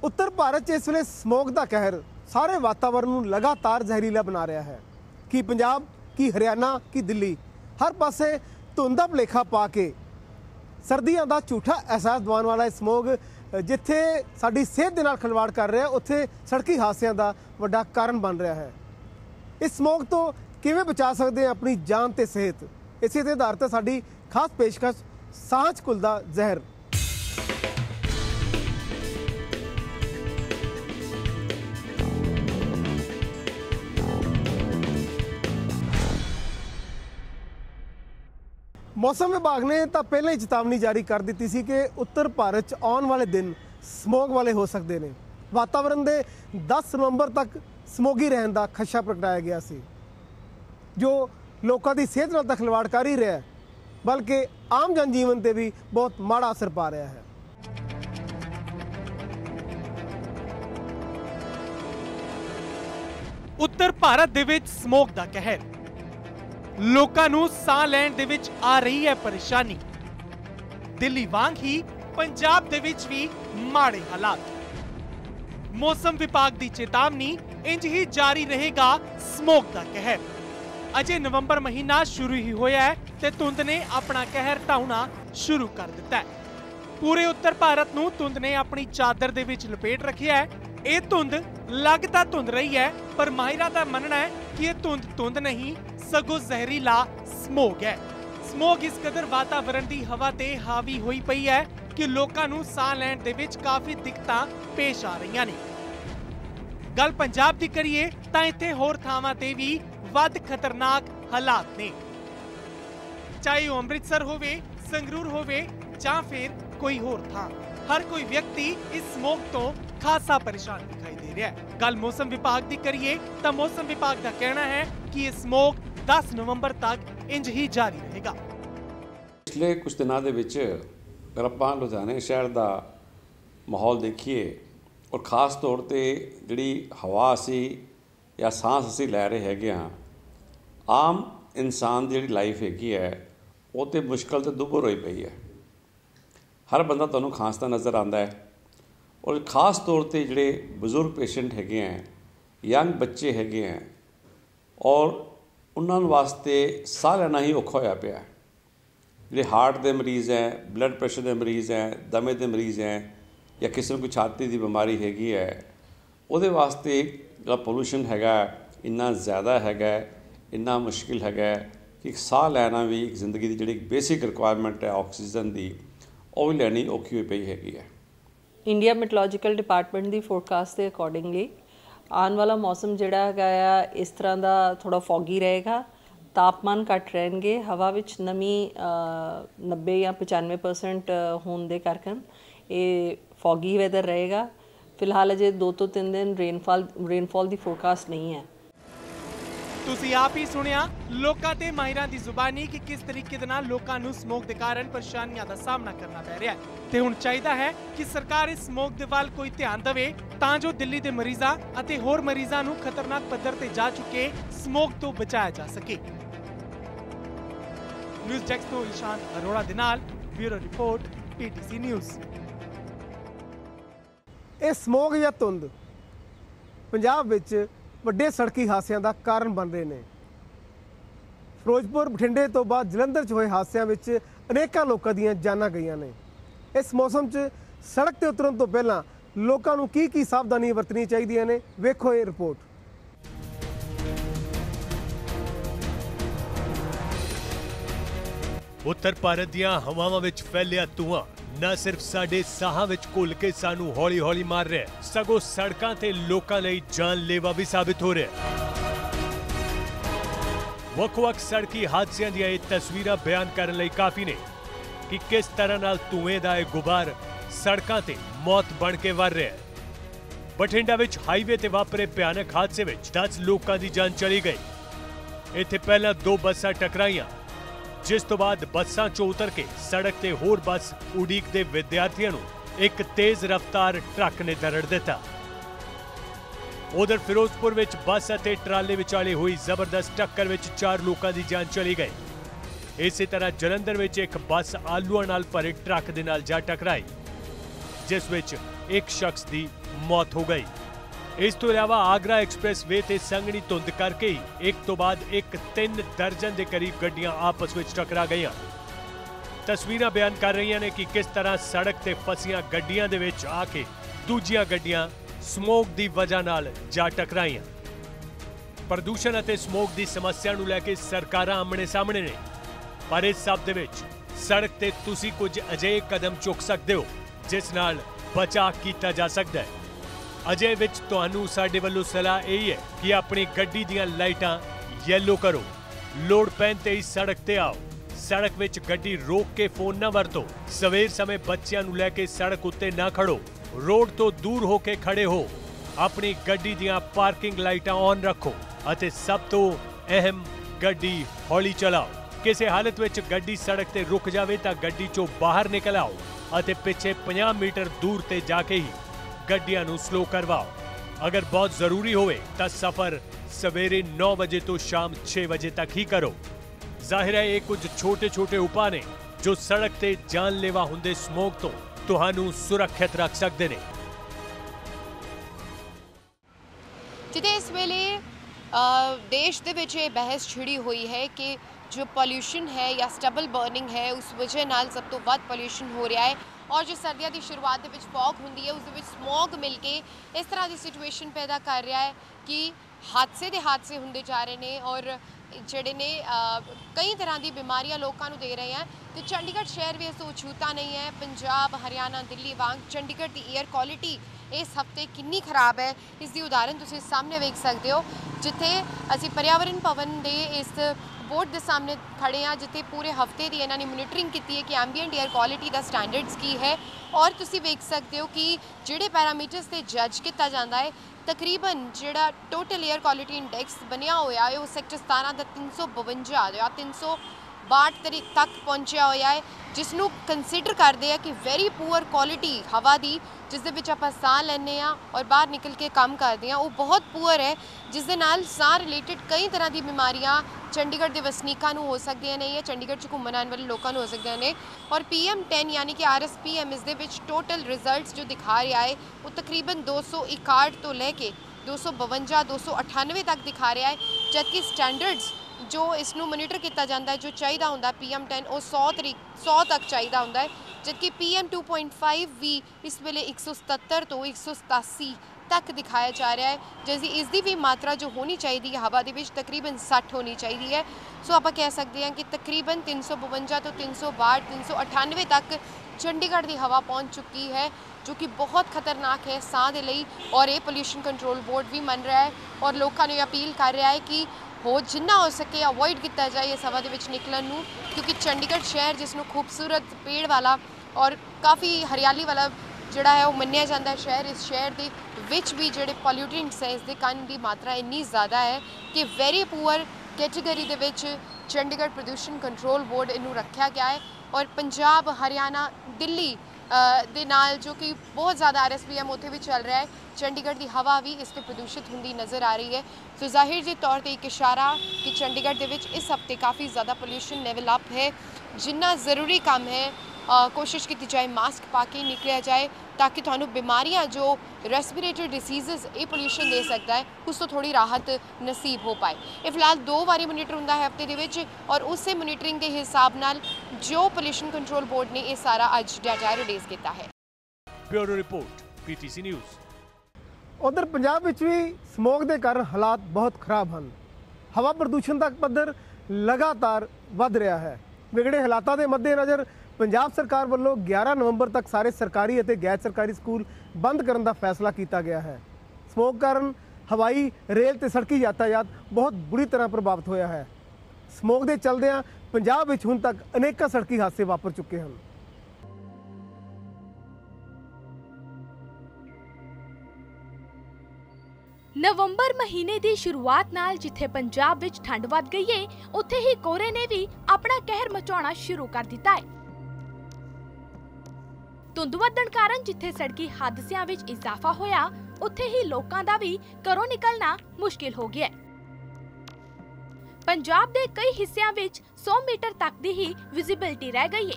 उत्तर भारत 'ਚ इस ਵੇਲੇ ਸਮੋਗ ਦਾ ਕਹਿਰ ਸਾਰੇ ਵਾਤਾਵਰਣ ਨੂੰ ਲਗਾਤਾਰ ਜ਼ਹਿਰੀਲਾ ਬਣਾ ਰਿਹਾ ਹੈ। ਕਿ ਪੰਜਾਬ, ਕਿ ਹਰਿਆਣਾ, ਕਿ ਦਿੱਲੀ, ਹਰ ਪਾਸੇ ਧੁੰਦ ਦਾ ਭੁਲੇਖਾ ਪਾ ਕੇ ਸਰਦੀਆਂ ਦਾ ਝੂਠਾ ਅਹਿਸਾਸ ਦਿਵਾਉਣ ਵਾਲਾ ਇਹ ਸਮੋਗ ਜਿੱਥੇ ਸਾਡੀ ਸਿਹਤ ਦੇ ਨਾਲ ਖਿਲਵਾੜ ਕਰ ਰਿਹਾ, ਉੱਥੇ ਸੜਕੀ ਹਾਦਸਿਆਂ ਦਾ ਵੱਡਾ ਕਾਰਨ ਬਣ ਰਿਹਾ ਹੈ। ਇਸ ਸਮੋਗ ਤੋਂ ਕਿਵੇਂ ਬਚਾ ਸਕਦੇ ਹਾਂ ਆਪਣੀ ਜਾਨ ਤੇ ਸਿਹਤ, ਇਸੇ ਦੇ ਆਧਾਰ ਤੇ ਸਾਡੀ ਖਾਸ ਪੇਸ਼ਕਸ਼ ਸਾਂਝ ਘੁਲਦਾ ਜ਼ਹਿਰ। मौसम विभाग ने तो पहले ही चेतावनी जारी कर दी सी कि उत्तर भारत 'ਚ आने वाले दिन ਸਮੋਗ वाले हो सकते हैं। वातावरण के 10 नवंबर तक ਸਮੋਗੀ रहने का खदशा प्रगटाया गया सी, जो लोगों की सेहत नाल तां खिलवाड़ कर ही रहा है, बल्कि आम जनजीवन से भी बहुत माड़ा असर पा रहा है। उत्तर भारत दे विच ਸਮੋਗ ਦਾ ਕਹਿਰ, ਲੋਕਾਂ ਨੂੰ ਸਾਹ ਲੈਣ ਦੇ ਵਿੱਚ ਆ ਰਹੀ ਹੈ ਪਰੇਸ਼ਾਨੀ। ਦਿੱਲੀ ਵਾਂਗ ਹੀ ਪੰਜਾਬ ਦੇ ਵਿੱਚ ਵੀ ਮਾੜੇ ਹਾਲਾਤ। ਮੌਸਮ ਵਿਭਾਗ ਦੀ ਚੇਤਾਵਨੀ ਇੰਜ ਹੀ ਜਾਰੀ ਰਹੇਗਾ ਸਮੋਗ ਦਾ ਕਹਿਰ। ਅਜੇ ਨਵੰਬਰ ਮਹੀਨਾ ਸ਼ੁਰੂ ਹੀ ਹੋਇਆ ਹੈ ਤੇ ਧੁੰਦ ਨੇ ਆਪਣਾ ਕਹਿਰ ਢਾਉਣਾ ਸ਼ੁਰੂ ਕਰ ਦਿੱਤਾ ਹੈ। ਪੂਰੇ ਉੱਤਰ ਭਾਰਤ ਨੂੰ ਧੁੰਦ ਨੇ ਆਪਣੀ ਚਾਦਰ ਦੇ ਵਿੱਚ ਲਪੇਟ ਰੱਖਿਆ ਹੈ। ਇਹ ਧੁੰਦ ਲੱਗਦਾ ਧੁੰਦ ਰਹੀ ਹੈ, ਪਰ ਮਾਹਿਰਾਂ ਦਾ ਮੰਨਣਾ ਹੈ ਕਿ ਇਹ ਧੁੰਦ ਨਹੀਂ सगों जहरीला ਸਮੋਗ है। ਸਮੋਗ इस कदर वातावरण की हवा ते हावी हुई पई है कि लोगों नूं साह लैण दे विच काफ़ी दिक्कतां पेश आ रही ने। गल पंजाब की करिए तां इत्थे होर थावां ते भी वध खतरनाक हालात ने, चाहे वो अमृतसर होवे, संगरूर होवे जां फिर कोई होर थां। हर कोई व्यक्ति इस ਸਮੋਗ तो खासा परेशान दिखाई दे रहा है। गल मौसम विभाग की करिए तां मौसम विभाग का कहना है कि यह ਸਮੋਗ 10 नवंबर तक इंज ही जारी रहेगा। पिछले कुछ दिनों के विच अगर आप लुधियाने शहर का माहौल देखिए और खास तौर पर जी हवा असी या सांस असी लै रहे है, आम इंसान की जी लाइफ हैगी है वो तो मुश्किल तो दुभर होई पई है। हर बंदा तुहानूं खांसदा नज़र आता है और खास तौर पर जोड़े बजुर्ग पेशेंट हैगे हैं, यंग बच्चे हैगे हैं और उन्होंने वास्ते साह लेना ही औखा होया पिया। जो हार्ट के मरीज़ हैं, ब्लड प्रेशर के मरीज़ हैं, दमे के मरीज़ हैं, या किसी को छाती की बीमारी हैगी है, वो वास्ते जो पोल्यूशन हैगा इन्ना ज़्यादा हैगा, इन्ना मुश्किल हैगा कि साह लैना भी एक जिंदगी की जी बेसिक रिक्वायरमेंट है ऑक्सीजन की, वो भी लैनी औखी हुई पई हैगी है। इंडिया मैटरोलॉजिकल डिपार्टमेंट की फोरकास्ट के अकॉर्डिंगली आने वाला मौसम जोड़ा है इस तरह का थोड़ा फॉगी रहेगा, तापमान घट रहेंगे, हवा विच नमी 90 या 95% होने के कारण ये फॉगी वैदर रहेगा। फिलहाल अजे 2 तो 3 दिन रेनफॉल की फोरकास्ट नहीं है। तुसी आप ही सुनिया लोकां ते माहिरां दी जुबानी कि किस तरीके दे नाल लोकां नूं ਸਮੋਗ दे कारण परेशानियां दा सामना करना पै रिहा है ते हुण चाहीदा है कि सरकार इस ਸਮੋਗ दे ਵੱਲ कोई ध्यान देवे तां जो दिल्ली दे मरीज़ां अते होर मरीज़ां नूं खतरनाक पद्धर ते जा चुके ਸਮੋਗ तो बचाया जा सके। न्यूज़ डेस्क तो ईशान अरोड़ा दे नाल ब्यूरो रिपोर्ट PTC न्यूज़। ਇਹ ਸਮੋਗ ਜਾਂ ਧੁੰਦ ਪੰਜਾਬ ਵਿੱਚ ਵੱਡੇ ਸੜਕੀ ਹਾਦਸਿਆਂ ਦਾ ਕਾਰਨ ਬਣ ਰਹੇ ਨੇ। ਫਿਰੋਜ਼ਪੁਰ, ਬਠਿੰਡੇ ਤੋਂ ਬਾਅਦ ਜਲੰਧਰ 'ਚ ਹੋਏ ਹਾਦਸਿਆਂ ਵਿੱਚ ਅਨੇਕਾਂ ਲੋਕਾਂ ਦੀਆਂ ਜਾਨਾਂ ਗਈਆਂ ਨੇ। ਇਸ ਮੌਸਮ 'ਚ ਸੜਕ ਤੇ ਉਤਰਨ ਤੋਂ ਪਹਿਲਾਂ ਲੋਕਾਂ ਨੂੰ ਕੀ ਸਾਵਧਾਨੀਆਂ ਵਰਤਣੀਆਂ ਚਾਹੀਦੀਆਂ ਨੇ, ਵੇਖੋ ਇਹ ਰਿਪੋਰਟ। उत्तर भारत दियां हवावां विच फैलिया धुआं न सिर्फ साडे साहां विच घुल के सानू हौली हौली मार रहा है, सगों सड़कां ते लोकां लई जानलेवा भी साबित हो रहा है। वख-वख सड़की हादसियां दियां ये तस्वीरां बयान करन लई काफ़ी ने कि किस तरह नाल धुएं दा ये गुबार सड़कां ते मौत बन के वध रहा है। बठिंडा विच हाईवे ते वापरे भयानक हादसे विच 10 लोकां दी जान चली गई। इत्थे पहलां 2 बसां टकराईयां, जिस तो बाद बसां चों उतर के सड़क ते होर बस उड़ीकदे विद्यार्थियों नूं एक तेज रफ्तार ट्रक ने दरड़ दिता। उधर फिरोजपुर विच बस अते ट्राले विचाले हुई जबरदस्त टक्कर विच 4 लोकां दी जान चली गई। इसी तरह जलंधर विच एक बस आलूआं नाल भरे ट्रक दे नाल जा टकराई। जिस विच एक शख्स की मौत हो गई। इस तो इलावा आगरा एक्सप्रैस वे ते संघनी धुंध करके ही एक तो बाद एक 3 दर्जन के करीब गड्डियां आपस में टकरा गई। तस्वीरां बयान कर रही ने कि किस तरह सड़क ते फसियां गड्डियां दे विच आके दूजियां गड्डियां स्मोक की वजह नाल जा टकराईयां। प्रदूषण अते स्मोक की समस्या नूं लैके सरकारां आमने सामने ने, पर इस सब दे विच सड़क ते तुसीं कुछ अजिहे कदम चुक सकते हो जिस नाल बचाव किया जा सकता है। अजे विच तुहानू साडे वल्लों सलाह यही है कि अपनी गड्डी दियां लाइटां येलो करो, लोड़ पैण ते ही सड़क ते आओ, सड़क विच गड्डी रोक के फोन ना वरतो, सवेर समय बच्चियां नूं लैके सड़क उत्ते ना खड़ो, रोड तो दूर होके खड़े हो, अपनी गड्डी दियां पार्किंग लाइटां ऑन रखो अते सब तो अहम गड्डी हौली चलाओ। किसी हालत विच गड्डी सड़क ते रुक जावे तां गड्डी चों बाहर निकल आओ अते पिछे 50 मीटर दूर ते जाके ही गड्डियां नूं स्लो करवाओ। अगर बहुत जरूरी होवे तां सफर सवेरे 9 बजे तो शाम 6 बजे तक ही करो। जाहिर है ये कुछ छोटे छोटे उपाय ने जो सड़क ते जानलेवा हुंदे स्मोक तो तुहानू सुरक्षित रख सकते हैं। जिथे इस वेले देश दे विच बहस छिड़ी हुई है कि जो पॉल्यूशन है या स्टबल बर्निंग है उस वजह नाल सब तो वध पॉल्यूशन हो रहा है, और जो सर्दियों की शुरुआत दे विच फॉग हुंदी है उस स्मोग मिल के इस तरह की सिचुएशन पैदा कर रहा है कि हादसे होंदे जा रहे हैं और ਜਿਹੜੇ ने कई तरह की बीमारियां लोगों को दे रहे हैं। तो चंडीगढ़ शहर भी इस अछूता नहीं है। पंजाब, हरियाणा, दिल्ली वांग चंडीगढ़ की एयर क्वालिटी इस हफ्ते कितनी खराब है इसकी उदाहरण तुसीं सामने वेख सकते हो, जिथे असी पर्यावरण भवन के इस बोर्ड के सामने खड़े हैं जिथे पूरे हफ्ते की इन्होंने मॉनिटरिंग की है कि एंबीएंट एयर क्वालिटी का स्टैंडर्ड्स की है, और तुसीं वेख सकते हो कि जिहड़े पैरामीटर्स से जज किया जाता है तकरीबन जिहड़ा टोटल एयर क्वालिटी इंडेक्स बनया होया है वो सैक्टर 17 का 352 या 362 तक पहुंचा होया है, जिसनों कंसीडर करते हैं कि वेरी पुअर क्वालिटी हवा की जिस दे विच आपां साह लैंदे आ और बाहर निकल के काम करते हैं वो बहुत पुअर है, जिस दे नाल साह रिलेटेड कई तरह की बीमारियां चंडीगढ़ के वसनीकां नूं हो सकदियां ने या चंडीगढ़ च घूमण आने वाले लोगों हो सकदियां ने। और PM10 यानी कि RSPM इस दे विच टोटल रिजल्ट्स जो दिखा रहा है वो तकरीबन 261 तो लैके 252 298 तक दिखा रहा है, जबकि स्टैंडर्ड्स जो इसनों मोनीटर किया जाता है जो चाहिए होंदा PM10 वो 100 तक चाहिए होंदा है, जबकि PM2.5 भी इस वेले 177 तो 187 तक दिखाया जा रहा है, जैसी इसकी भी मात्रा जो होनी चाहिए हवा के तकरीबन 60 होनी चाहिए। सो आप कह सकते हैं कि तकरीबन 352 तो 362 398 तक चंडीगढ़ की हवा पहुंच चुकी है, जो कि बहुत खतरनाक है साह के लिए, और ये पोल्यूशन कंट्रोल बोर्ड भी मन रहा है और लोगों ने अपील कर रहा है कि हो जिन्ना हो सके अवॉइड किया जाए इस हवा के निकलन नूं, क्योंकि चंडीगढ़ शहर जिसनों खूबसूरत पेड़ वाला और काफ़ी हरियाली वाला जोड़ा है वो मन्निया जाता है शहर, इस शहर के विच भी जोड़े पॉल्यूटेंट्स है इसके कण की मात्रा इन्नी ज़्यादा है कि वेरी पुअर कैटेगरी के विच चंडीगढ़ प्रदूषण कंट्रोल बोर्ड इनू रखा गया है। और पंजाब, हरियाणा, दिल्ली दे नाल जो कि बहुत ज़्यादा RSPM उत्थे भी चल रहा है, चंडीगढ़ की हवा भी इस पर प्रदूषित होंदी नज़र आ रही है। तो जाहिर जी तौर पर एक इशारा कि चंडीगढ़ के विच इस हफ्ते काफ़ी ज़्यादा पोल्यूशन लेवल अप है, जिन्ना ज़रूरी काम है कोशिश की जाए मास्क पा के निकलिया जाए ताकि थानू बीमारियां जो रेस्पिरेटरी डिसीज़ ये पोल्यूशन दे सकता है उस तो थोड़ी राहत नसीब हो पाए। ये फिलहाल 2 बारी मोनीटर होंदा है हफ्ते दे विच, और उस मोनीटरिंग के हिसाब नाल जो पोल्यूशन कंट्रोल बोर्ड ने ये सारा अज डाटा रिलीज़ किया है। Bureau report PTC news. उधर पंजाब विच भी स्मोक के कारण हालात बहुत खराब हैं। हवा प्रदूषण का पद्धर लगातार वध रहा है। विगड़े हालातों के मद्देनज़र पंजाब सरकार वालों 11 नवंबर तक सारे सरकारी और गैर सरकारी स्कूल बंद करने का फैसला किया गया है। स्मोक कारण हवाई, रेल ते सड़की यातायात बहुत बुरी तरह प्रभावित होया है। स्मोक के चलदियां पंजाब विच हुण तक अनेक सड़की हादसे वापर चुके हैं। नवंबर महीने की शुरुआत नाल जिथे पंजाब विच ठंड वध गई है, उत्थे ही कोहरे ने भी अपना कहर मचाना शुरू कर दिता है। धुंध वधण कारण जिथे सड़की हादसियां विच इजाफा होया, उत्थे ही लोकां दा भी घरों निकलना मुश्किल हो गया। पंजाब दे कई हिस्सियां विच 100 मीटर तक दी ही विजिबिलिटी रह गई है।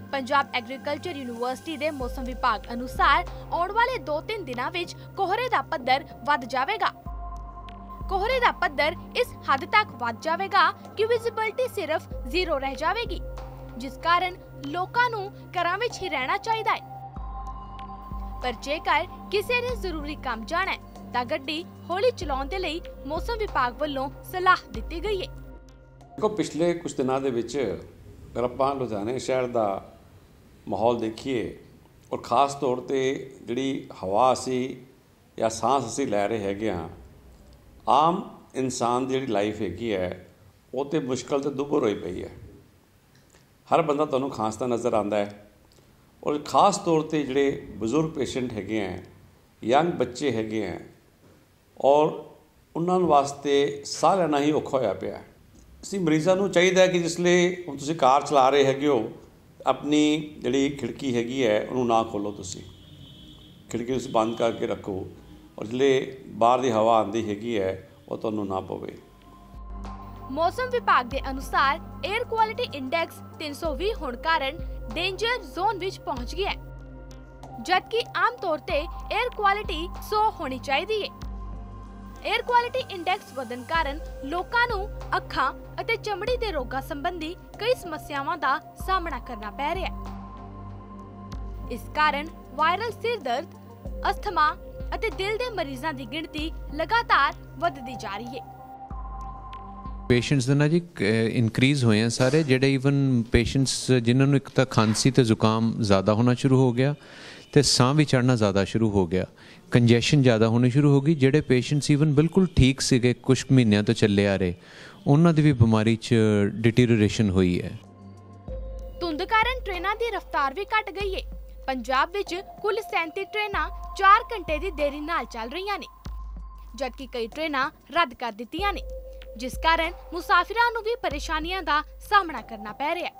पंजाब एग्रीकल्चर यूनिवर्सिटी के मौसम विभाग अनुसार आने वाले 2-3 दिनों विच कोहरे का पद्धर वध जाएगा। कोहरे का पद्धर इस हद तक वध जाएगा कि विजिबिलिटी सिर्फ 0 रह जाएगी, जिस कारण लोकां नूं घरां विच ही रहना चाहिए है। पर जेकर किसी ने जरूरी काम जाना है तां गड्डी हौली चलाउण दे लई मौसम विभाग वालों सलाह दी गई है। देखो, पिछले कुछ दिनों के विच अगर आपां लुधियाने शहर का माहौल देखिए और खास तौर पर जिहड़ी हवा असी या सांस असी लै रहे हैगे हाँ, आम इंसान की जिहड़ी लाइफ हैगी है वो तो मुश्किल तो दुभर होई पई है। हर बंदा तुहानूं खांसदा नज़र आंदा है और खास तौर पर जिहड़े बजुर्ग पेशेंट हैगे हैं, यंग बच्चे हैगे हैं और उन्हां वास्ते साह लैना ही औखा होया पिया। ਅਸੀਂ ਮਰੀਜ਼ਾਂ ਨੂੰ ਚਾਹੀਦਾ है कि जिसले ਹੁਣ ਤੁਸੀਂ कार चला रहे हैगे हो, अपनी जिहड़ी खिड़की हैगी है उन्होंने ना खोलो, तुसी खिड़की तुसी बंद करके रखो और जिसले बाहर की हवा आती हैगी है वो तुहानूं ना पवे। मौसम विभाग के अनुसार एयर क्वालिटी इंडेक्स 320 होने कारण डेंजर जोन विच पहुंच गया है, जबकि आम तौर ते एयर क्वालिटी 100 होनी चाहिए है। एयर क्वालिटी इंडेक्स वधन कारण लोकां नूं अखां अते चमड़ी दे रोगां संबंधी कई समस्यावां दा सामना करना पै रहा है। इस कारण वायरल सिर दर्द, अस्थमा अते दिल दे मरीजां दी गिणती लगातार वधदी जा रही है। पेशेंट्स ना जी इनक्रीज़ होए हैं सारे, जेडे ईवन पेशेंट्स जिन्होंने एक तो खांसी तो जुकाम ज़्यादा होना शुरू हो गया तो साह भी चढ़ना ज़्यादा शुरू हो गया, कंजैशन ज़्यादा होनी शुरू हो गई। जेडे पेशेंट्स ईवन बिल्कुल ठीक सीगे कुछ महीनों तो चले आ रहे, उन्होंने दी भी बीमारी च डिटीरियोरेशन हुई है। धुंध कारण ट्रेनां दी रफ्तार भी घट गई है। पंजाब विच कुल 37 ट्रेनां 4 घंटे की देरी नाल चल रही ने, जबकि कई ट्रेनां रद्द कर दित्तियां ने, जिस कारण मुसाफिरां नूं भी परेशानियां दा सामना करना पै रहा है।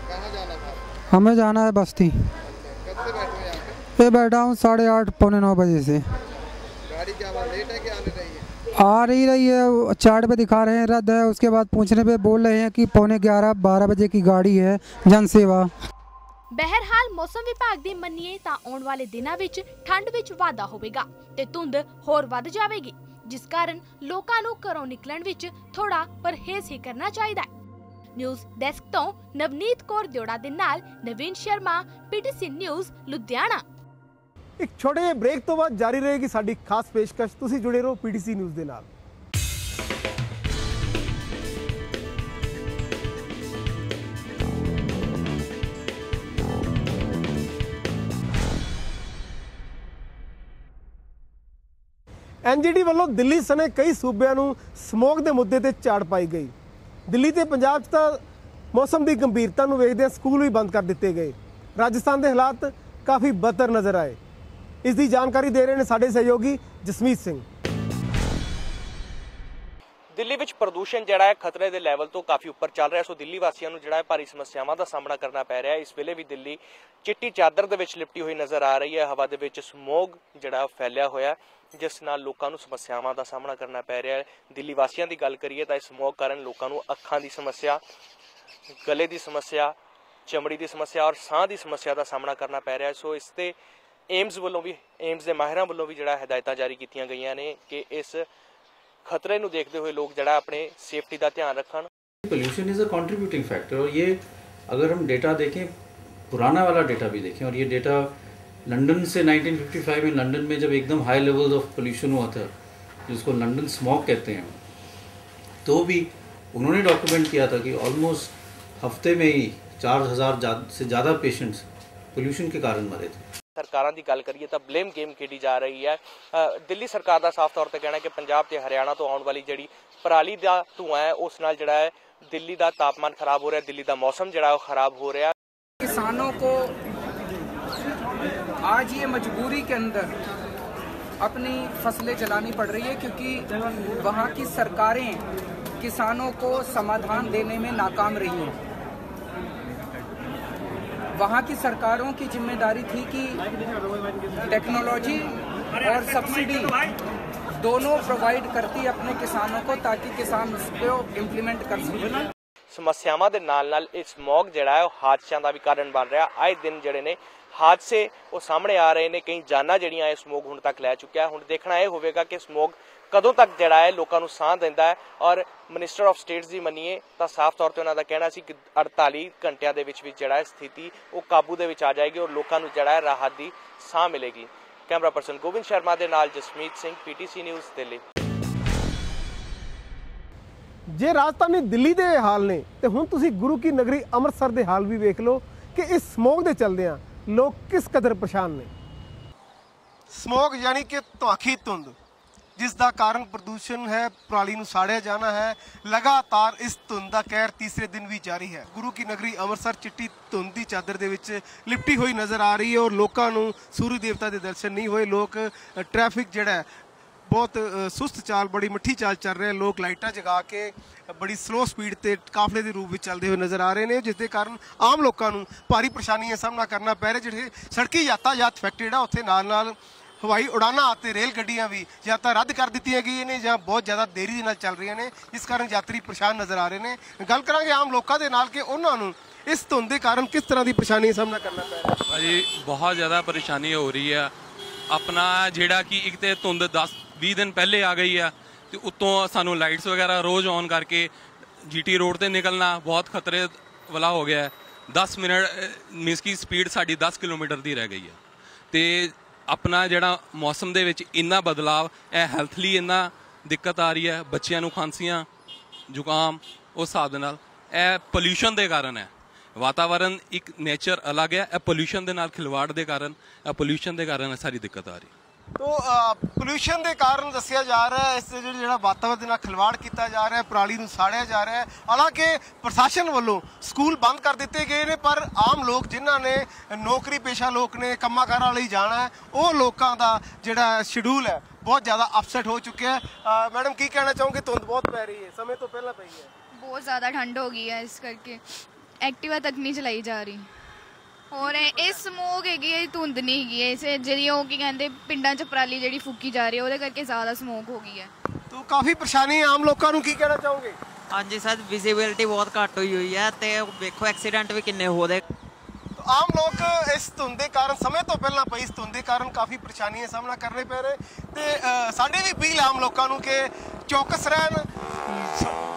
कहां जाना था? हमें जाना है बस्ती। कब से बैठे हो यहाँ पे? ये बैठा हूँ 8:30 पौने 9 बजे से। गाड़ी क्या बात लेट है कि आने रही है? आ रही है, चार्ट पे दिखा रहे हैं रद्द है, उसके बाद पूछने पे बोल रहे हैं कि पौने 11-12 बजे की गाड़ी है जन सेवा। बहरहाल मौसम विभाग दी मन्नीए तां आउण वाले दिनां विच ठंड विच वाधा होवेगा ते धुंध होर वध जावेगी, जिस कारण लोकां नूं घरों निकलण विच थोड़ा परहेज ही करना चाहिदा है। न्यूज़ डेस्क तो नवनीत कौर दियोड़ा दे नाल नवीन शर्मा, PTC न्यूज़ लुधियाना। एक छोटे ਜਿਹੇ ब्रेक तो बाद जारी रहेगी साडी खास पेशकश। तुसीं जुड़े रहो PTC न्यूज़ दे नाल। NGT ਵੱਲੋਂ ਦਿੱਲੀ ਸਣੇ ਕਈ ਸੂਬਿਆਂ ਨੂੰ ਸਮੋਗ ਦੇ ਮੁੱਦੇ ਤੇ ਝਾੜ ਪਾਈ ਗਈ। ਦਿੱਲੀ ਤੇ ਪੰਜਾਬ 'ਚ ਤਾਂ ਮੌਸਮ ਦੀ ਗੰਭੀਰਤਾ ਨੂੰ ਵੇਖਦਿਆਂ ਸਕੂਲ ਵੀ ਬੰਦ ਕਰ ਦਿੱਤੇ ਗਏ। ਰਾਜਸਥਾਨ ਦੇ ਹਾਲਾਤ ਕਾਫੀ ਬਦਤਰ ਨਜ਼ਰ ਆਏ। ਇਸ ਦੀ ਜਾਣਕਾਰੀ ਦੇ ਰਹੇ ਨੇ ਸਾਡੇ ਸਹਿਯੋਗੀ ਜਸਮੀਤ ਸਿੰਘ। ਦਿੱਲੀ ਵਿੱਚ ਪ੍ਰਦੂਸ਼ਣ ਜਿਹੜਾ ਹੈ ਖਤਰੇ ਦੇ ਲੈਵਲ ਤੋਂ ਕਾਫੀ ਉੱਪਰ ਚੱਲ ਰਿਹਾ, ਸੋ ਦਿੱਲੀ ਵਾਸੀਆਂ ਨੂੰ ਜਿਹੜਾ ਹੈ ਭਾਰੀ ਸਮੱਸਿਆਵਾਂ ਦਾ ਸਾਹਮਣਾ ਕਰਨਾ ਪੈ ਰਿਹਾ ਹੈ। ਇਸ ਵੇਲੇ ਵੀ ਦਿੱਲੀ ਚਿੱਟੀ ਚਾਦਰ ਦੇ ਵਿੱਚ ਲਿਪਟੀ ਹੋਈ ਨਜ਼ਰ ਆ ਰਹੀ ਹੈ। ਹਵਾ ਦੇ ਵਿੱਚ ਸਮੋਗ ਜਿਹੜਾ ਫੈਲਿਆ ਹੋਇਆ, ਜਿਸ ਨਾਲ ਲੋਕਾਂ ਨੂੰ ਸਮੱਸਿਆਵਾਂ ਦਾ ਸਾਹਮਣਾ ਕਰਨਾ ਪੈ ਰਿਹਾ ਹੈ। ਦਿੱਲੀ ਵਾਸੀਆਂ ਦੀ ਗੱਲ ਕਰੀਏ ਤਾਂ ਇਸ ਸਮੋਗ ਕਾਰਨ ਲੋਕਾਂ ਨੂੰ ਅੱਖਾਂ ਦੀ ਸਮੱਸਿਆ, ਗਲੇ ਦੀ ਸਮੱਸਿਆ, ਚਮੜੀ ਦੀ ਸਮੱਸਿਆ ਔਰ ਸਾਹ ਦੀ ਸਮੱਸਿਆ ਦਾ ਸਾਹਮਣਾ ਕਰਨਾ ਪੈ ਰਿਹਾ ਹੈ। ਸੋ ਇਸ ਤੇ ਏਮਸ ਵੱਲੋਂ ਵੀ, ਏਮਸ ਦੇ ਮਾਹਿਰਾਂ ਵੱਲੋਂ ਵੀ ਜਿਹੜਾ ਹਦਾਇਤਾਂ ਜਾਰੀ ਕੀਤੀਆਂ ਗਈਆਂ ਨੇ ਕਿ ਇਸ खतरे ਨੂੰ देखते हुए लोग जड़ा अपने सेफ्टी का ध्यान रखन। Pollution is a contributing factor, और ये अगर हम डेटा देखें, पुराना वाला डेटा भी देखें, और ये डेटा लंदन से 1955 में लंदन में जब एकदम हाई लेवल्स ऑफ पोल्यूशन हुआ था, जिसको लंदन स्मॉग कहते हैं, तो भी उन्होंने डॉक्यूमेंट किया था कि ऑलमोस्ट हफ्ते में ही 4000 से ज़्यादा पेशेंट्स पोल्यूशन के कारण मरे थे। सरकारों की गल करिए तो ब्लेम गेम खेडी जा रही है। दिल्ली सरकार का साफ तौर पर कहना है कि पंजाब ते हरियाणा तो आने वाली जी पराली का धुआं है उस नाल जड़ा है दिल्ली का तापमान खराब हो रहा है, दिल्ली का मौसम जड़ा है खराब हो रहा है। किसानों को आज ये मजबूरी के अंदर अपनी फसलें जलानी पड़ रही है, क्योंकि वहाँ की सरकारें किसानों को समाधान देने में नाकाम रही हैं। वहाँ की सरकारों की जिम्मेदारी थी कि टेक्नोलॉजी और सब्सिडी दोनों प्रोवाइड करती अपने किसानों को, ताकि किसान उसको इम्प्लीमेंट कर सकें। ਸਮੱਸਿਆਵਾਂ ਦੇ ਨਾਲ ਇਹ ਸਮੌਗ ਜਿਹੜਾ ਹੈ ਉਹ ਹਾਦਸਿਆਂ ਦਾ ਵੀ ਕਾਰਨ ਬਣ ਰਿਹਾ। ਆਏ ਦਿਨ ਜਿਹੜੇ ਨੇ ਹਾਦਸੇ ਉਹ ਸਾਹਮਣੇ ਆ ਰਹੇ ਨੇ, ਕਈ ਜਾਨਾਂ ਜਿਹੜੀਆਂ ਇਹ ਸਮੌਗ ਹੁਣ ਤੱਕ ਲੈ ਚੁੱਕਿਆ। ਹੁਣ ਦੇਖਣਾ ਇਹ ਹੋਵੇਗਾ ਕਿ ਸਮੌਗ ਕਦੋਂ ਤੱਕ ਜਿਹੜਾ ਹੈ ਲੋਕਾਂ ਨੂੰ ਸਾਹ ਦਿੰਦਾ ਹੈ। ਔਰ ਮਿਨਿਸਟਰ ਆਫ ਸਟੇਟਸ ਦੀ ਮੰਨੀਏ ਤਾਂ ਸਾਫ਼ ਤੌਰ ਤੇ ਉਹਨਾਂ ਦਾ ਕਹਿਣਾ ਸੀ ਕਿ 48 ਘੰਟਿਆਂ ਦੇ ਵਿੱਚ ਜਿਹੜਾ ਹੈ ਸਥਿਤੀ ਉਹ ਕਾਬੂ ਦੇ ਵਿੱਚ ਆ ਜਾਏਗੀ ਔਰ ਲੋਕਾਂ ਨੂੰ ਜਿਹੜਾ ਹੈ ਰਾਹਤ ਦੀ ਸਾਹ ਮਿਲੇਗੀ। ਕੈਮਰਾ ਪਰਸਨ ਗੋਬਿੰਦ ਸ਼ਰਮਾ ਦੇ ਨਾਲ ਜਸਮੀਤ ਸਿੰਘ, PTC ਨਿਊਜ਼, ਦਿੱਲੀ। ਜੇ ਰਾਜਧਾਨੀ ਦਿੱਲੀ ਦੇ ਹਾਲ ਨੇ ਤੇ ਹੁਣ ਤੁਸੀਂ ਗੁਰੂ ਕੀ ਨਗਰੀ ਅੰਮ੍ਰਿਤਸਰ ਦੇ ਹਾਲ ਵੀ ਵੇਖ ਲਓ ਕਿ ਇਸ ਸਮੌਗ ਦੇ ਚੱਲਦਿਆਂ ਲੋਕ ਕਿਸ ਕਦਰ ਪਰੇਸ਼ਾਨ ਨੇ। ਸਮੌਗ ਯਾਨੀ ਕਿ ਧੁਆਖੀ ਧੁੰਦ, ਜਿਸ ਦਾ ਕਾਰਨ ਪ੍ਰਦੂਸ਼ਣ ਹੈ, ਪਰਾਲੀ ਨੂੰ ਸਾੜਿਆ ਜਾਣਾ ਹੈ। ਲਗਾਤਾਰ ਇਸ ਧੁੰਦ ਦਾ ਕਹਿਰ ਤੀਸਰੇ ਦਿਨ ਵੀ ਜਾਰੀ ਹੈ। ਗੁਰੂ ਕੀ ਨਗਰੀ ਅੰਮ੍ਰਿਤਸਰ ਚਿੱਟੀ ਧੁੰਦ ਦੀ ਚਾਦਰ ਦੇ ਵਿੱਚ ਲਿਪਟੀ ਹੋਈ ਨਜ਼ਰ ਆ ਰਹੀ ਹੈ ਔਰ ਲੋਕਾਂ ਨੂੰ ਸੂਰਜ ਦੇਵਤਾ ਦੇ ਦਰਸ਼ਨ ਨਹੀਂ ਹੋਏ। ਲੋਕ ਟ੍ਰੈਫਿਕ ਜਿਹੜਾ ਹੈ ਬਹੁਤ ਸੁਸਤ ਚਾਲ, ਬੜੀ ਮਿੱਠੀ ਚਾਲ ਚੱਲ ਰਿਹਾ। ਲੋਕ ਲਾਈਟਾਂ ਜਗਾ ਕੇ ਬੜੀ ਸਲੋ ਸਪੀਡ ਤੇ ਕਾਫਲੇ ਦੇ ਰੂਪ ਵਿੱਚ ਚੱਲਦੇ ਹੋਏ ਨਜ਼ਰ ਆ ਰਹੇ ਨੇ, ਜਿਸ ਦੇ ਕਾਰਨ ਆਮ ਲੋਕਾਂ ਨੂੰ ਭਾਰੀ ਪਰੇਸ਼ਾਨੀਆਂ ਦਾ ਸਾਹਮਣਾ ਕਰਨਾ ਪੈ ਰਿਹਾ। ਜਿਹੜੇ ਸੜਕੀ ਯਾਤਾਯਾਤ ਫੈਕਟਰੀ ਆ ਉੱਥੇ ਨਾਲ ਹਵਾਈ ਉਡਾਨਾਂ ਅਤੇ ਰੇਲ ਗੱਡੀਆਂ ਵੀ ਜਾਂ ਤਾਂ ਰੱਦ ਕਰ ਦਿੱਤੀਆਂ ਗਈਆਂ ਨੇ ਜਾਂ ਬਹੁਤ ਜ਼ਿਆਦਾ ਦੇਰੀ ਦੇ ਨਾਲ ਚੱਲ ਰਹੀਆਂ ਨੇ, ਜਿਸ ਕਾਰਨ ਯਾਤਰੀ ਪਰੇਸ਼ਾਨ ਨਜ਼ਰ ਆ ਰਹੇ ਨੇ। ਗੱਲ ਕਰਾਂਗੇ ਆਮ ਲੋਕਾਂ ਦੇ ਨਾਲ ਕਿ ਉਹਨਾਂ ਨੂੰ ਇਸ ਧੁੰਦ ਦੇ ਕਾਰਨ ਕਿਸ ਤਰ੍ਹਾਂ ਦੀ ਪਰੇਸ਼ਾਨੀ ਦਾ ਸਾਹਮਣਾ ਕਰਨਾ ਪੈ ਰਿਹਾ। ਭਾਜੀ ਬਹੁਤ ਜ਼ਿਆਦਾ ਪਰੇਸ਼ਾਨੀ ਹੋ ਰਹੀ ਹੈ। ਆਪਣਾ ਜਿਹੜਾ ਕਿ ਇੱਕ ਤੇ ਧੁੰਦ 10-20 ਦਿਨ ਪਹਿਲੇ ਆ ਗਈ ਆ ਤੇ ਉੱਤੋਂ ਸਾਨੂੰ ਲਾਈਟਸ ਵਗੈਰਾ ਰੋਜ਼ ਔਨ ਕਰਕੇ GT ਰੋਡ ਤੇ ਨਿਕਲਣਾ ਬਹੁਤ ਖਤਰੇ ਵਾਲਾ ਹੋ ਗਿਆ ਹੈ। 10 ਮਿੰਟ ਮੀਨਸ ਕਿ ਸਪੀਡ ਸਾਡੀ 10 ਕਿਲੋਮੀਟਰ ਦੀ ਰਹਿ ਗਈ ਹੈ ਤੇ ਆਪਣਾ ਜਿਹੜਾ ਮੌਸਮ ਦੇ ਵਿੱਚ ਇੰਨਾ ਬਦਲਾਵ, ਇਹ ਹੈਲਥ ਲਈ ਇੰਨਾ ਦਿੱਕਤ ਆ ਰਹੀ ਹੈ। ਬੱਚਿਆਂ ਨੂੰ ਖਾਂਸੀਆਂ, ਜ਼ੁਕਾਮ, ਉਸ ਹਿਸਾਬ ਦੇ ਨਾਲ ਇਹ ਪੋਲਿਊਸ਼ਨ ਦੇ ਕਾਰਨ ਹੈ। ਵਾਤਾਵਰਨ ਇੱਕ ਨੇਚਰ ਅਲੱਗ ਹੈ, ਇਹ ਪੋਲਿਊਸ਼ਨ ਦੇ ਨਾਲ ਖਿਲਵਾੜ ਦੇ ਕਾਰਨ, ਇਹ ਪੋਲਿਊਸ਼ਨ ਦੇ ਕਾਰਨ ਸਾਰੀ ਦਿੱਕਤ ਆ ਰਹੀ। तो पोल्यूशन के कारण दसिया जा रहा है, इससे जो वातावरण नाल खिलवाड़ किया जा रहा है, पराली नूं साड़िया जा रहा है। हालांकि प्रशासन वालों स्कूल बंद कर दिए गए हैं, पर आम लोग जिन्हों ने नौकरी पेशा लोग ने कम्मा कारां लई जाना है, वो लोगों का जिहड़ा शेड्यूल है बहुत ज़्यादा अपसेट हो चुके हैं। मैडम की कहना चाहूँगी, धुंध बहुत पै रही है, समय तो पहला पई है, बहुत ज़्यादा ठंड हो गई है, इस करके एक्टिवा तक नहीं चलाई जा रही। और ਇਹ ਸਮੋਗ ਹੈਗੀ ਹੈ, ਧੁੰਦ ਨਹੀਂ ਹੈਗੀ ਹੈ, ਇਸੇ ਜਿਹੜੀ ਉਹ ਕੀ ਕਹਿੰਦੇ ਪਿੰਡਾਂ 'ਚ ਪਰਾਲੀ ਜਿਹੜੀ ਫੂਕੀ ਜਾ ਰਹੀ ਹੈ, ਉਹਦੇ ਕਰਕੇ ਜ਼ਿਆਦਾ ਸਮੋਗ ਹੋ ਗਈ ਹੈ। तो काफ़ी परेशानी है आम लोगों को, की कहना चाहोगे? हाँ जी सर, विजिबिलिटी बहुत घट हुई है तो देखो एक्सीडेंट भी किन्ने हो रहे। तो आम लोग इस धुंध के कारण समय तो पहला पई इस धुंध के कारण काफ़ी परेशानी का सामना करने पै रहे। तो साढ़े भी अपील आम लोगों को कि चौकस रहन,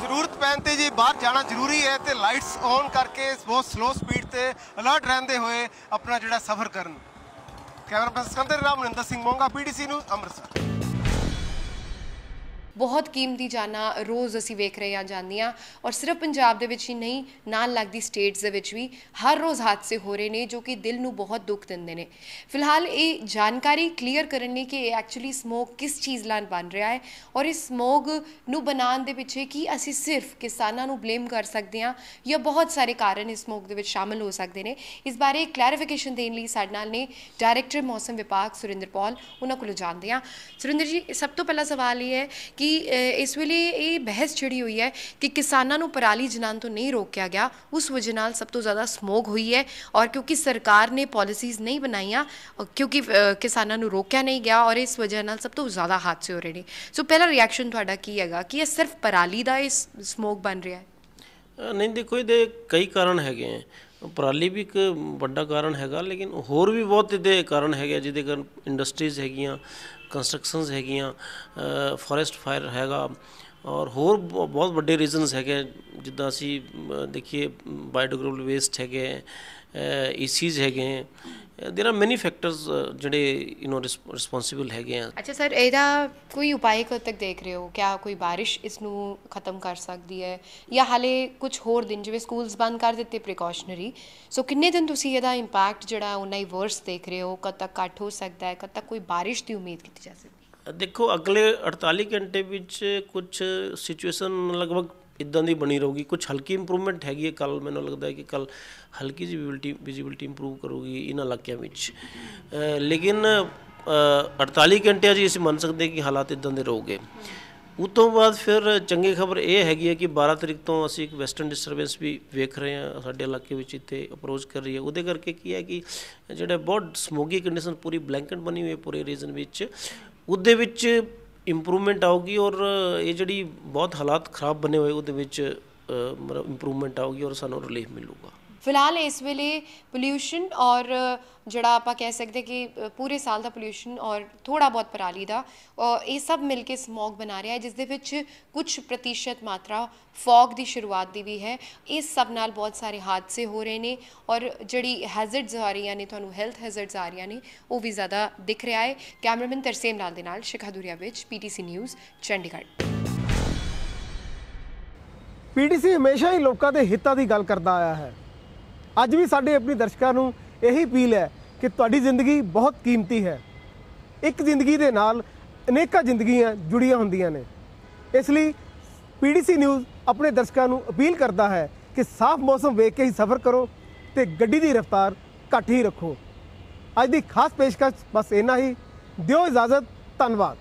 जरूरत पैन ते जी बाहर जाना जरूरी है, तो लाइट्स ऑन करके बहुत स्लो स्पीड ते अलर्ट रहते हुए अपना जो सफ़र करन। कैमरा पर्सन सिकंदर राम, मनिंदर सिंह मोंगा, PTC न्यूज़, अमृतसर। बहुत कीमती जाना रोज़ असी वेख रहे हैं जानिया, और सिर्फ पंजाब दे विच ही नहीं, नाल लगदी स्टेट्स दे विच भी हर रोज़ हादसे हो रहे हैं जो कि दिल नूं बहुत दुख दिंदे ने। फिलहाल ये जानकारी क्लीयर करने कि एक्चुअली स्मोक किस चीज़ लान बन रहा है, और इस स्मोक नूं बनाने दे पिछे कि असी सिर्फ किसानां नूं ब्लेम कर सकते हैं या बहुत सारे कारण इस स्मोक दे विच शामिल हो सकते हैं। इस बारे क्लैरिफिकेशन देने लई साडे नाल ने डायरैक्टर मौसम विभाग सुरिंदर पॉल, उन्हां कोलों जाणदे हां। सुरिंदर जी, सब तो पहला सवाल ये है कि इस वेले ये बहस छिड़ी हुई है कि किसानों को पराली जलाने तो नहीं रोकया गया, उस वजह नाल सब तो ज़्यादा स्मोक हुई है, और क्योंकि सरकार ने पॉलिसीज़ नहीं बनाईया, क्योंकि किसानों को रोकया नहीं गया, और इस वजह नाल सब तो ज़्यादा हादसे हो रहे हैं। सो पहला रिएक्शन तुहाडा की हैगा कि ये सिर्फ पराली दा इस स्मोक बन रहा है? नहीं, देखो ये कई कारण हैगे हैं, पराली भी एक बड़ा कारण हैगा, लेकिन होर भी बहुत ये कारण है जिहदे कारण इंडस्ट्रीज़ हैगियां, कंस्ट्रक्शनस हैगियां, फॉरेस्ट फायर हैगा, और होर बहुत बड़े रीजनस है जिद्दां असी देखिए बायोडिग्रेडेबल वेस्ट है, ECs है, देर आर मैनी फैक्टर्स जिहड़े रिस्पॉन्सिबल है। अच्छा सर, ਇਹਦਾ कोई उपाय कद तक देख रहे हो? क्या कोई बारिश इसनू खत्म कर सकती है, या हाले कुछ होर दिन जिवें स्कूल्स बंद कर दिते प्रिकॉशनरी, सो किन्ने दिन तुसीं ਇਹਦਾ इंपैक्ट जिहड़ा उन्ना ही वर्स देख रहे हो? कद तक घट हो सकता है, कद तक कोई बारिश की उम्मीद की जा सकती है? देखो अगले 48 घंटे विच कुछ सिचुएशन लगभग इदां दी बनी रहूगी, कुछ हल्की इंप्रूवमेंट हैगी है। कल मैनूं लगता है कि कल हल्की जी विजिबिलिटी इंप्रूव करूगी इन इलाकों में, लेकिन 48 घंटे जी असीं मन सकते कि हालात इदां दे रहूगे। उस तो बाद फिर चंगी खबर यह हैगी है कि 12 तरीक तो असीं एक वैसटर्न डिस्टरबेंस भी वेख रहे हैं, साडे इलाके में इत्थे अप्रोच कर रही है। उहदे करके की है कि जिहड़ा बहुत स्मोगी कंडीशन पूरी ब्लैंकेट बनी हुई है पूरे रीजन विच, उहदे विच इंप्रूवमेंट आऊगी, और ये जी बहुत हालात खराब बने हुए उहदे विच मतलब ਇੰਪਰੂਵਮੈਂਟ ਆਊਗੀ ਔਰ ਸਾਨੂੰ ਰਿਲੀਫ ਮਿਲੂਗਾ। ਫਿਲਹਾਲ ਇਸ ਵੇਲੇ ਪੋਲਿਊਸ਼ਨ ਔਰ ਜਿਹੜਾ ਆਪਾਂ ਕਹਿ ਸਕਦੇ ਕਿ ਪੂਰੇ ਸਾਲ ਦਾ ਪੋਲਿਊਸ਼ਨ ਔਰ ਥੋੜਾ ਬਹੁਤ ਪਰਾਲੀ ਦਾ ਇਹ ਸਭ ਮਿਲ ਕੇ ਸਮੌਗ ਬਣਾ ਰਿਹਾ ਹੈ, ਜਿਸ ਦੇ ਵਿੱਚ ਕੁਝ ਪ੍ਰਤੀਸ਼ਤ ਮਾਤਰਾ ਫੌਗ ਦੀ ਸ਼ੁਰੂਆਤ ਦੀ ਵੀ ਹੈ। ਇਸ ਸਭ ਨਾਲ ਬਹੁਤ ਸਾਰੇ ਹਾਦਸੇ ਹੋ ਰਹੇ ਨੇ ਔਰ ਜਿਹੜੀ ਹੈਜ਼ਰਡਸ ਆ ਰਹੀਆਂ ਨੇ, ਤੁਹਾਨੂੰ ਹੈਲਥ ਹੈਜ਼ਰਡਸ ਆ ਰਹੀਆਂ ਨੇ, ਉਹ ਵੀ ਜ਼ਿਆਦਾ ਦਿਖ ਰਿਹਾ ਹੈ। ਕੈਮਰਾਮੈਨ ਤਰਸੇਮ ਲਾਲ ਦੇ ਨਾਲ ਸ਼ਿਖਾ ਦੁਰੀਆ ਵਿੱਚ PTC ਨਿਊਜ਼ ਚੰਡੀਗੜ੍ਹ। PTC ਹਮੇਸ਼ਾ ਹੀ ਲੋਕਾਂ ਦੇ ਹਿੱਤਾਂ ਦੀ ਗੱਲ ਕਰਦਾ ਆਇਆ ਹੈ। ਅੱਜ ਵੀ ਸਾਡੇ ਆਪਣੇ ਦਰਸ਼ਕਾਂ ਨੂੰ ਇਹੀ ਅਪੀਲ ਹੈ ਕਿ ਤੁਹਾਡੀ ਜ਼ਿੰਦਗੀ ਬਹੁਤ ਕੀਮਤੀ ਹੈ। ਇੱਕ ਜ਼ਿੰਦਗੀ ਦੇ ਨਾਲ ਅਨੇਕਾਂ ਜ਼ਿੰਦਗੀਆਂ ਜੁੜੀਆਂ ਹੁੰਦੀਆਂ ਨੇ। ਇਸ ਲਈ PTC ਨਿਊਜ਼ ਆਪਣੇ ਦਰਸ਼ਕਾਂ ਨੂੰ ਅਪੀਲ ਕਰਦਾ ਹੈ ਕਿ ਸਾਫ਼ ਮੌਸਮ ਵੇਖ ਕੇ ਹੀ ਸਫ਼ਰ ਕਰੋ ਤੇ ਗੱਡੀ ਦੀ ਰਫ਼ਤਾਰ ਘੱਟ ਹੀ ਰੱਖੋ। ਅੱਜ ਦੀ ਖਾਸ ਪੇਸ਼ਕਸ਼ ਬਸ ਇੰਨਾ ਹੀ। ਦਿਓ ਇਜਾਜ਼ਤ। ਧੰਨਵਾਦ।